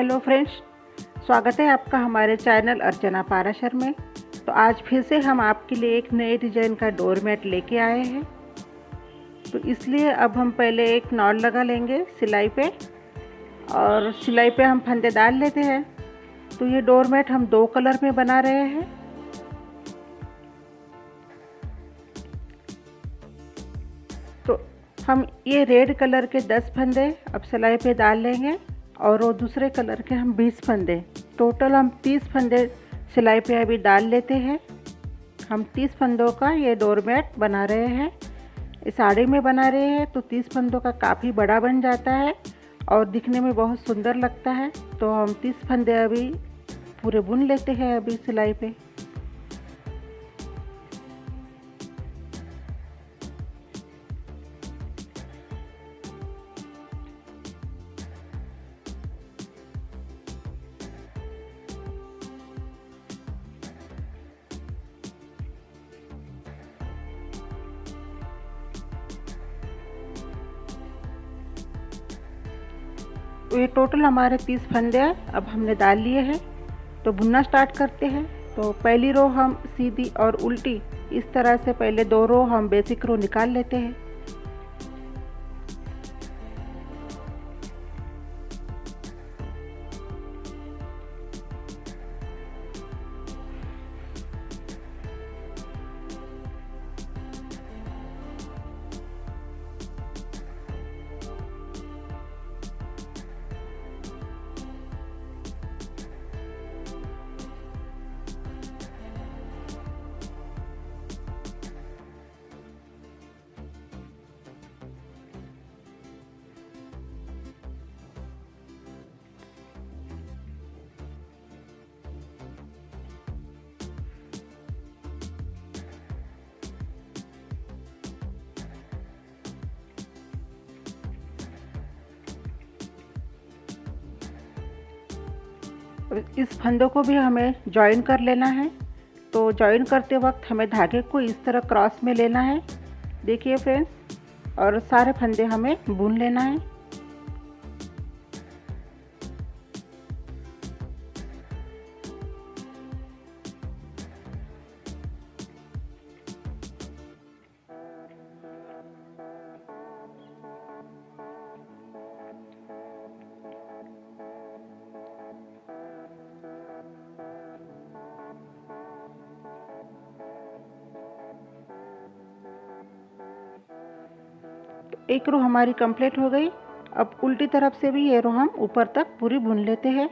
Hello friends, स्वागत है आपका हमारे चैनल अर्चना पाराशर में। तो आज फिर से हम आपके लिए एक नए डिज़ाइन का डोरमेट लेके आए हैं। तो इसलिए अब हम पहले एक नॉट लगा लेंगे सिलाई पे, और सिलाई पे हम फंदे डाल लेते हैं। तो ये डोरमेट हम 2 कलर में बना रहे हैं। तो हम ये रेड कलर के 10 फंदे अब सिलाई पे डाल लेंगे, और वो दूसरे कलर के हम 20 फंदे, टोटल हम 30 फंदे सिलाई पे अभी डाल लेते हैं। हम 30 फंदों का ये डोरमेट बना रहे हैं, इस साड़ी में बना रहे हैं। तो 30 फंदों का काफ़ी बड़ा बन जाता है और दिखने में बहुत सुंदर लगता है। तो हम 30 फंदे अभी पूरे बुन लेते हैं अभी सिलाई पे। ये टोटल हमारे 30 फंदे अब हमने डाल लिए हैं। तो बुनना स्टार्ट करते हैं। तो पहली रो हम सीधी और उल्टी इस तरह से पहले 2 रो हम बेसिक रो निकाल लेते हैं। इस फंदों को भी हमें जॉइन कर लेना है। तो जॉइन करते वक्त हमें धागे को इस तरह क्रॉस में लेना है, देखिए फ्रेंड्स, और सारे फंदे हमें बुन लेना है। एक रो हमारी कंप्लीट हो गई। अब उल्टी तरफ से भी ये रो हम ऊपर तक पूरी बुन लेते हैं।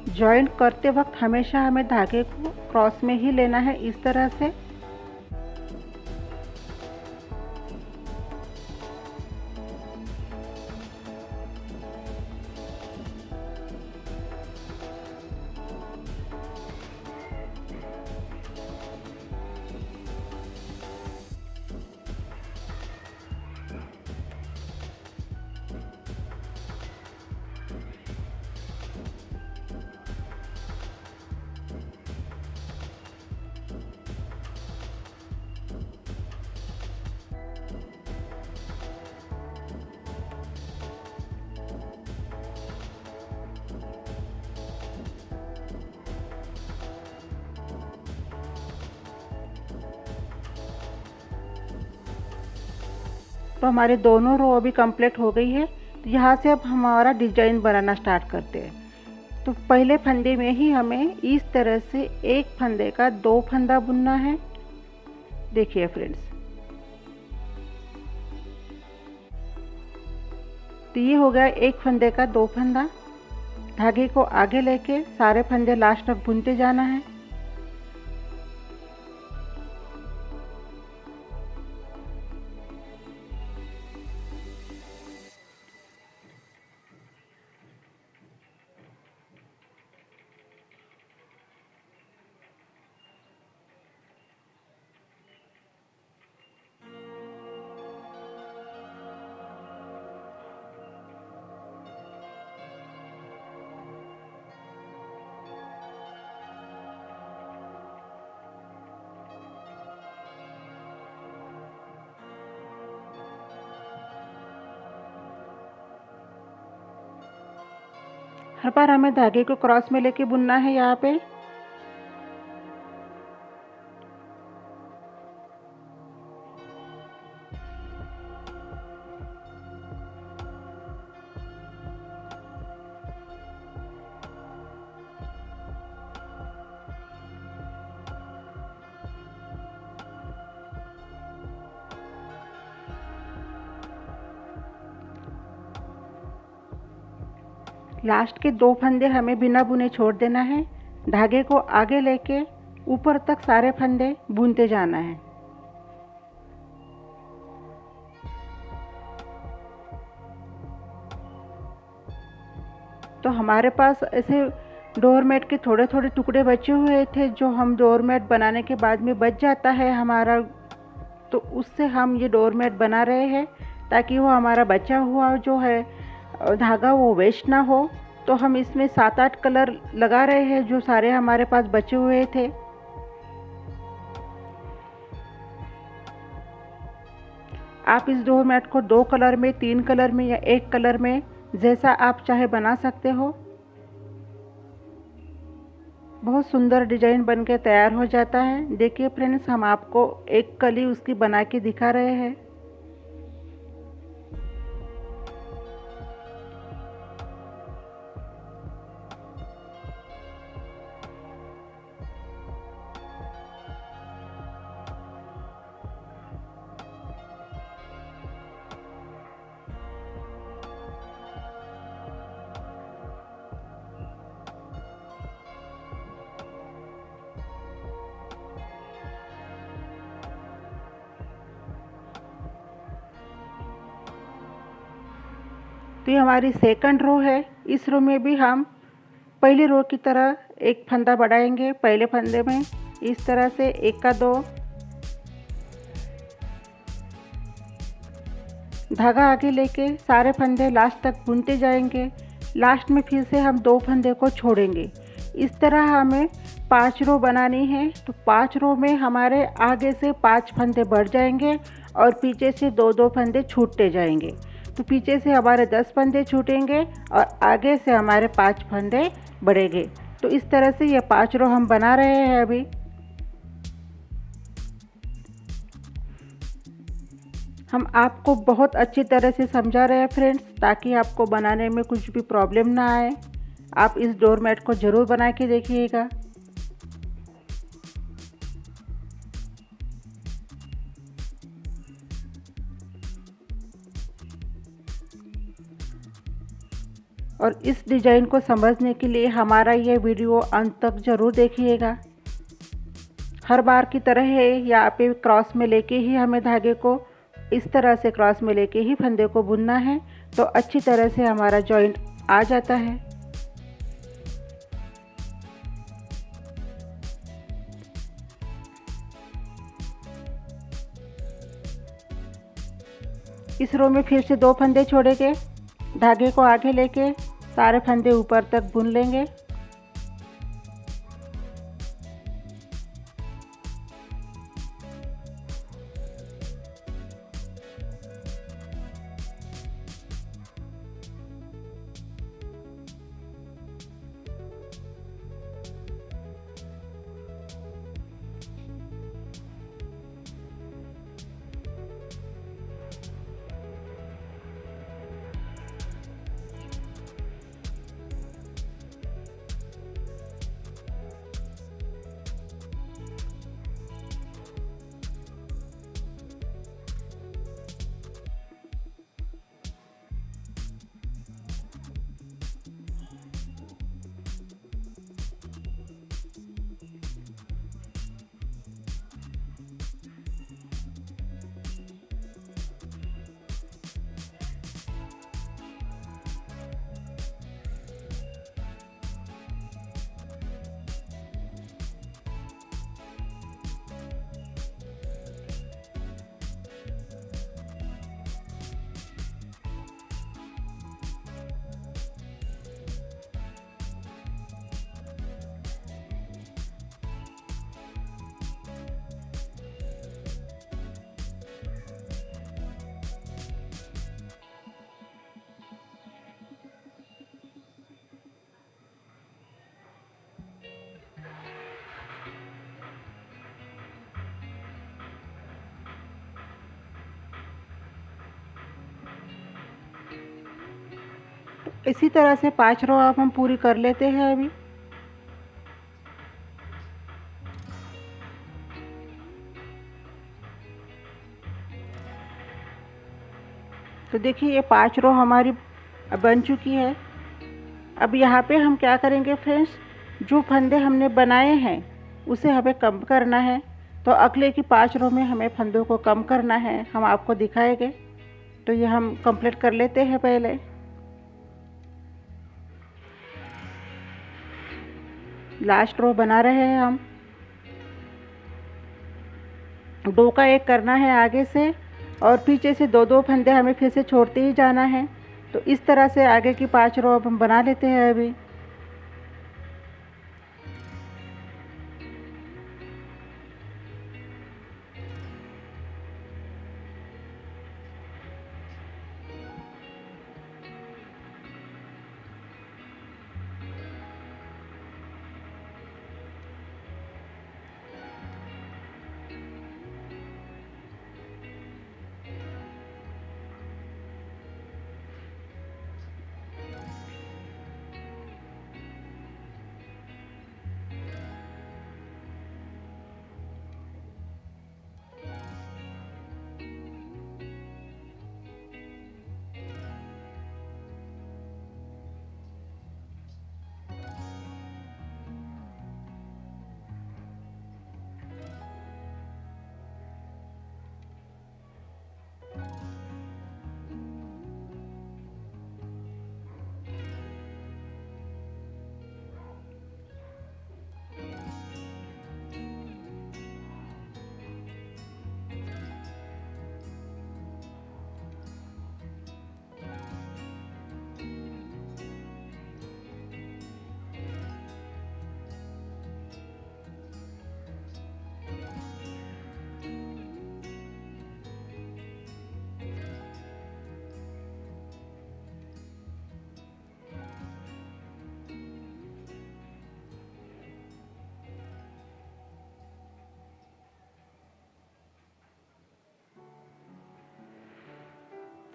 जॉइंट करते वक्त हमेशा हमें धागे को क्रॉस में ही लेना है, इस तरह से। तो हमारे दोनों रो अभी कंप्लीट हो गई है। तो यहाँ से अब हमारा डिजाइन बनाना स्टार्ट करते हैं। तो पहले फंदे में ही हमें इस तरह से एक फंदे का 2 फंदा बुनना है, देखिए फ्रेंड्स। तो ये हो गया एक फंदे का 2 फंदा। धागे को आगे लेके सारे फंदे लास्ट तक बुनते जाना है। हर बार हमें धागे को क्रॉस में लेके बुनना है यहाँ पे। लास्ट के 2 फंदे हमें बिना बुने छोड़ देना है। धागे को आगे लेके ऊपर तक सारे फंदे बुनते जाना है। तो हमारे पास ऐसे डोरमेट के थोड़े थोड़े टुकड़े बचे हुए थे, जो हम डोरमेट बनाने के बाद में बच जाता है हमारा, तो उससे हम ये डोरमेट बना रहे हैं ताकि वो हमारा बचा हुआ जो है धागा वो वेस्ट ना हो। तो हम इसमें 7-8 कलर लगा रहे हैं जो सारे हमारे पास बचे हुए थे। आप इस डोरमेट को 2 कलर में, 3 कलर में या 1 कलर में जैसा आप चाहे बना सकते हो। बहुत सुंदर डिजाइन बनके तैयार हो जाता है। देखिए फ्रेंड्स, हम आपको एक कली उसकी बना के दिखा रहे हैं। तो ये हमारी सेकंड रो है। इस रो में भी हम पहली रो की तरह एक फंदा बढ़ाएंगे। पहले फंदे में इस तरह से 1 का 2 धागा आगे लेके सारे फंदे लास्ट तक बुनते जाएंगे। लास्ट में फिर से हम 2 फंदे को छोड़ेंगे। इस तरह हमें 5 रो बनानी है। तो 5 रो में हमारे आगे से 5 फंदे बढ़ जाएंगे और पीछे से 2-2 फंदे छूटते जाएंगे। तो पीछे से हमारे 10 फंदे छूटेंगे और आगे से हमारे 5 फंदे बढ़ेंगे। तो इस तरह से ये 5 रो हम बना रहे हैं अभी। हम आपको बहुत अच्छी तरह से समझा रहे हैं फ्रेंड्स, ताकि आपको बनाने में कुछ भी प्रॉब्लम ना आए। आप इस डोरमेट को ज़रूर बना के देखिएगा। और इस डिज़ाइन को समझने के लिए हमारा ये वीडियो अंत तक ज़रूर देखिएगा। हर बार की तरह है, यहाँ पे क्रॉस में लेके ही हमें धागे को इस तरह से क्रॉस में लेके ही फंदे को बुनना है। तो अच्छी तरह से हमारा जॉइंट आ जाता है। इस रो में फिर से 2 फंदे छोड़ेंगे। धागे को आगे लेके सारे फंदे ऊपर तक बुन लेंगे। इसी तरह से 5 रो अब हम पूरी कर लेते हैं अभी। तो देखिए ये 5 रो हमारी बन चुकी है। अब यहाँ पे हम क्या करेंगे फ्रेंड्स, जो फंदे हमने बनाए हैं उसे हमें कम करना है। तो अगले की 5 रो में हमें फंदों को कम करना है, हम आपको दिखाएंगे। तो ये हम कंप्लीट कर लेते हैं पहले। लास्ट रो बना रहे हैं हम। 2 का 1 करना है आगे से, और पीछे से 2-2 फंदे हमें फिर से छोड़ते ही जाना है। तो इस तरह से आगे की 5 रो अब हम बना लेते हैं अभी।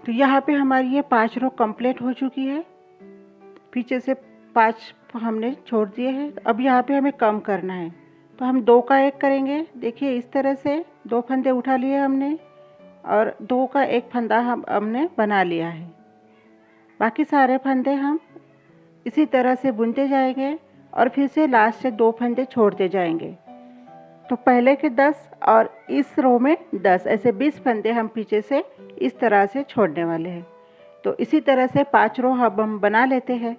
तो यहाँ पे हमारी ये 5 रो कंप्लीट हो चुकी है। पीछे से 5 हमने छोड़ दिए हैं। अब यहाँ पे हमें कम करना है, तो हम 2 का 1 करेंगे। देखिए इस तरह से 2 फंदे उठा लिए हमने, और 2 का 1 फंदा हमने बना लिया है। बाकी सारे फंदे हम इसी तरह से बुनते जाएंगे, और फिर से लास्ट से 2 फंदे छोड़ते जाएंगे। तो पहले के 10 और इस रो में 10, ऐसे 20 फंदे हम पीछे से इस तरह से छोड़ने वाले हैं। तो इसी तरह से 5 रो हम बना लेते हैं।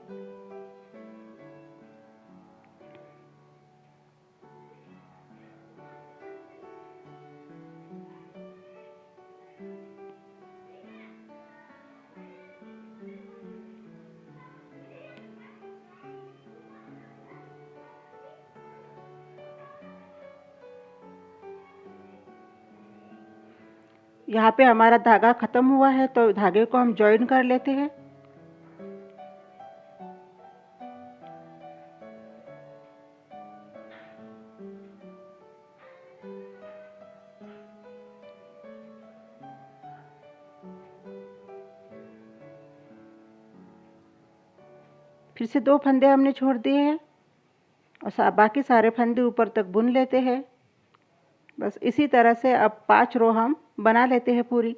यहाँ पे हमारा धागा ख़त्म हुआ है, तो धागे को हम जॉइन कर लेते हैं। फिर से 2 फंदे हमने छोड़ दिए हैं, और बाकी सारे फंदे ऊपर तक बुन लेते हैं। बस इसी तरह से अब 5 रो हम बना लेते हैं पूरी।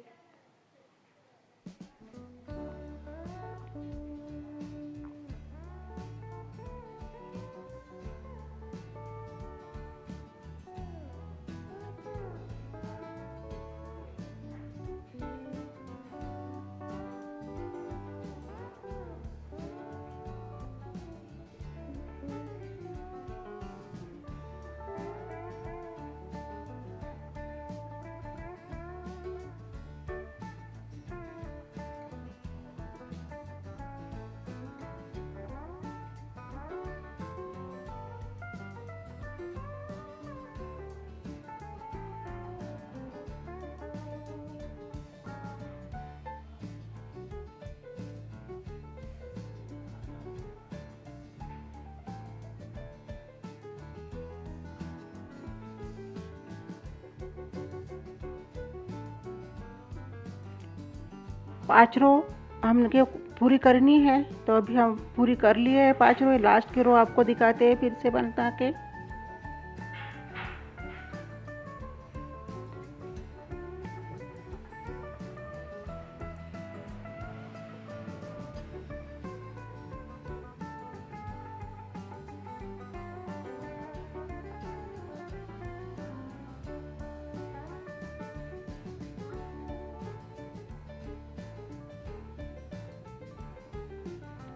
पाँच रो हमने पूरी करनी है। तो अभी हम पूरी कर लिए है 5 रो। लास्ट की रो आपको दिखाते हैं फिर से बना के।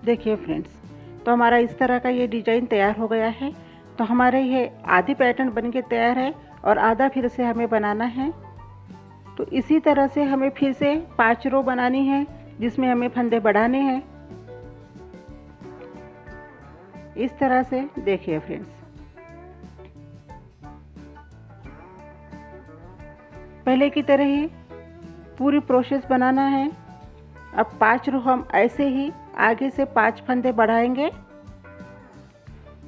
देखिए फ्रेंड्स, तो हमारा इस तरह का ये डिज़ाइन तैयार हो गया है। तो हमारे ये आधी पैटर्न बन के तैयार है और आधा फिर से हमें बनाना है। तो इसी तरह से हमें फिर से 5 रो बनानी है जिसमें हमें फंदे बढ़ाने हैं। इस तरह से देखिए फ्रेंड्स, पहले की तरह ही पूरी प्रोसेस बनाना है। अब 5 रो हम ऐसे ही आगे से 5 फंदे बढ़ाएंगे,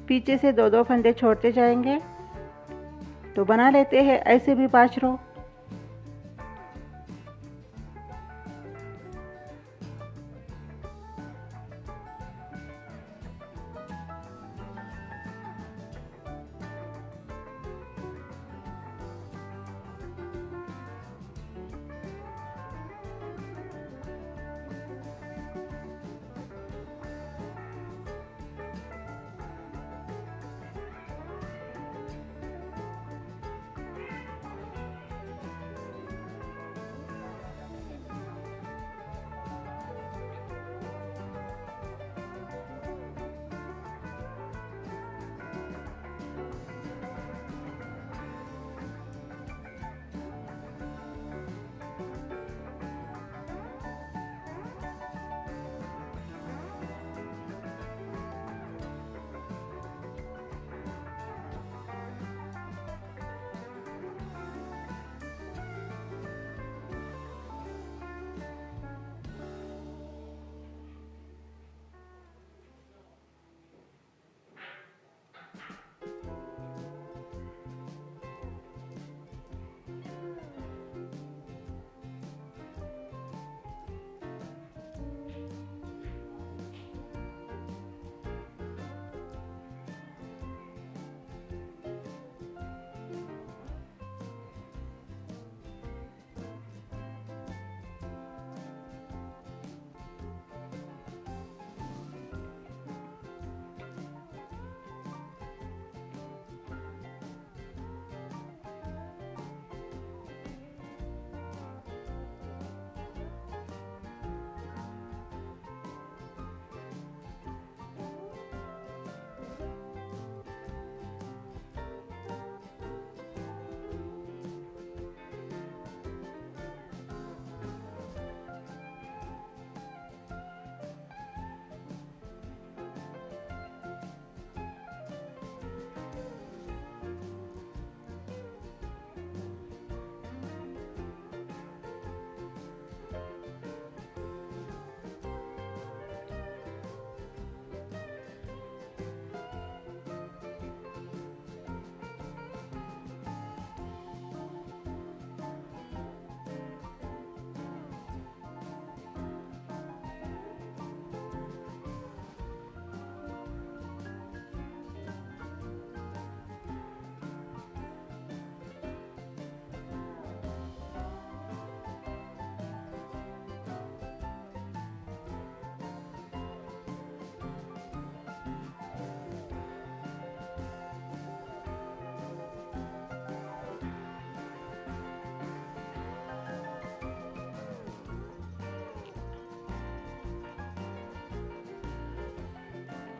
पीछे से 2-2 फंदे छोड़ते जाएंगे। तो बना लेते हैं ऐसे भी 5 रो।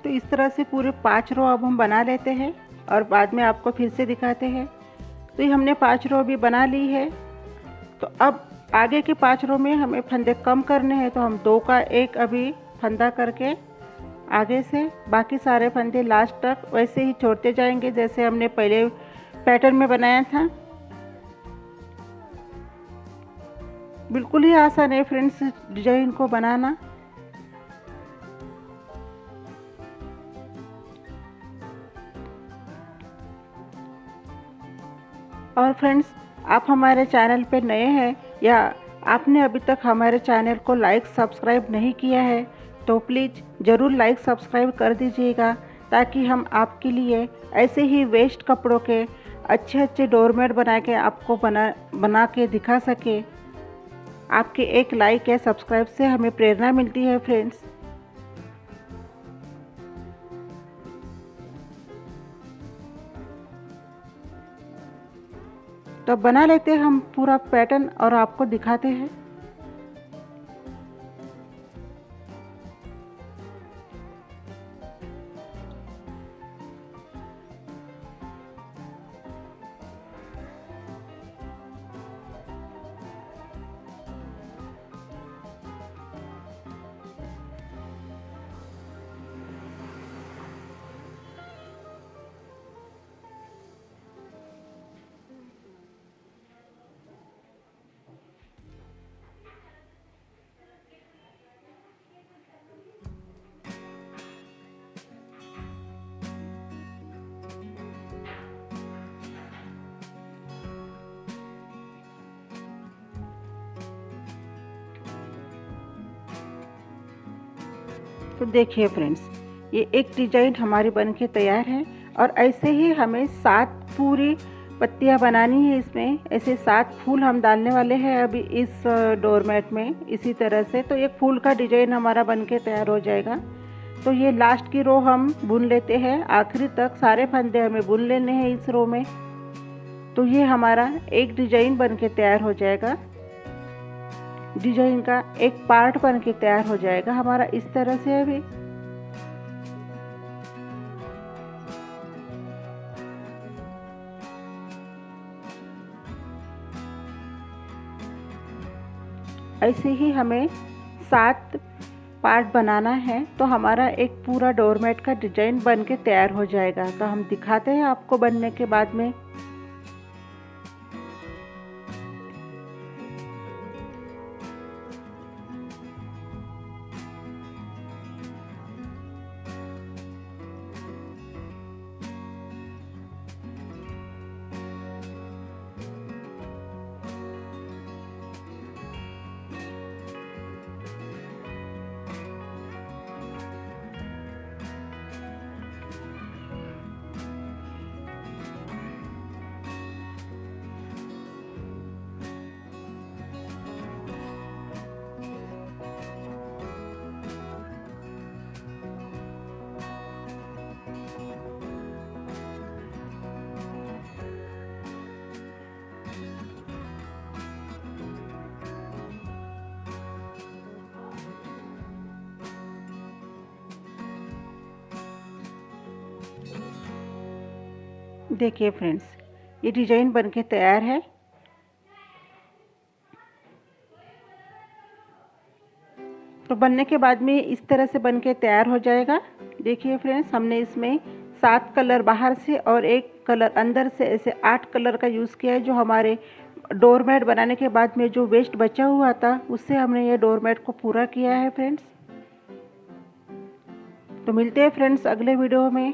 तो इस तरह से पूरे 5 रो अब हम बना लेते हैं और बाद में आपको फिर से दिखाते हैं। तो ये हमने 5 रो अभी बना ली है। तो अब आगे के 5 रो में हमें फंदे कम करने हैं, तो हम 2 का 1 अभी फंदा करके आगे से बाकी सारे फंदे लास्ट तक वैसे ही छोड़ते जाएंगे जैसे हमने पहले पैटर्न में बनाया था। बिल्कुल ही आसान है फ्रेंड्स डिजाइन को बनाना। और फ्रेंड्स, आप हमारे चैनल पे नए हैं या आपने अभी तक हमारे चैनल को लाइक सब्सक्राइब नहीं किया है तो प्लीज़ ज़रूर लाइक सब्सक्राइब कर दीजिएगा, ताकि हम आपके लिए ऐसे ही वेस्ट कपड़ों के अच्छे अच्छे डोरमेट बना के आपको बना के दिखा सके। आपके एक लाइक या सब्सक्राइब से हमें प्रेरणा मिलती है फ्रेंड्स। तो बना लेते हैं हम पूरा पैटर्न और आपको दिखाते हैं। तो देखिए फ्रेंड्स, ये एक डिज़ाइन हमारी बनके तैयार है और ऐसे ही हमें 7 पूरी पत्तियां बनानी है। इसमें ऐसे 7 फूल हम डालने वाले हैं अभी इस डोरमेट में, इसी तरह से। तो एक फूल का डिज़ाइन हमारा बनके तैयार हो जाएगा। तो ये लास्ट की रो हम बुन लेते हैं, आखिरी तक सारे फंदे हमें बुन लेने हैं इस रो में। तो ये हमारा एक डिज़ाइन बनके तैयार हो जाएगा। डिजाइन का एक पार्ट बन के तैयार हो जाएगा हमारा इस तरह से। अभी ऐसे ही हमें 7 पार्ट बनाना है, तो हमारा एक पूरा डोरमेट का डिजाइन बन के तैयार हो जाएगा। तो हम दिखाते हैं आपको बनने के बाद में। देखिए फ्रेंड्स, ये डिजाइन बनके तैयार है। तो बनने के बाद में इस तरह से बनके तैयार हो जाएगा। देखिए फ्रेंड्स, हमने इसमें 7 कलर बाहर से और 1 कलर अंदर से, ऐसे 8 कलर का यूज़ किया है। जो हमारे डोरमेट बनाने के बाद में जो वेस्ट बचा हुआ था, उससे हमने ये डोरमेट को पूरा किया है फ्रेंड्स। तो मिलते हैं फ्रेंड्स अगले वीडियो में।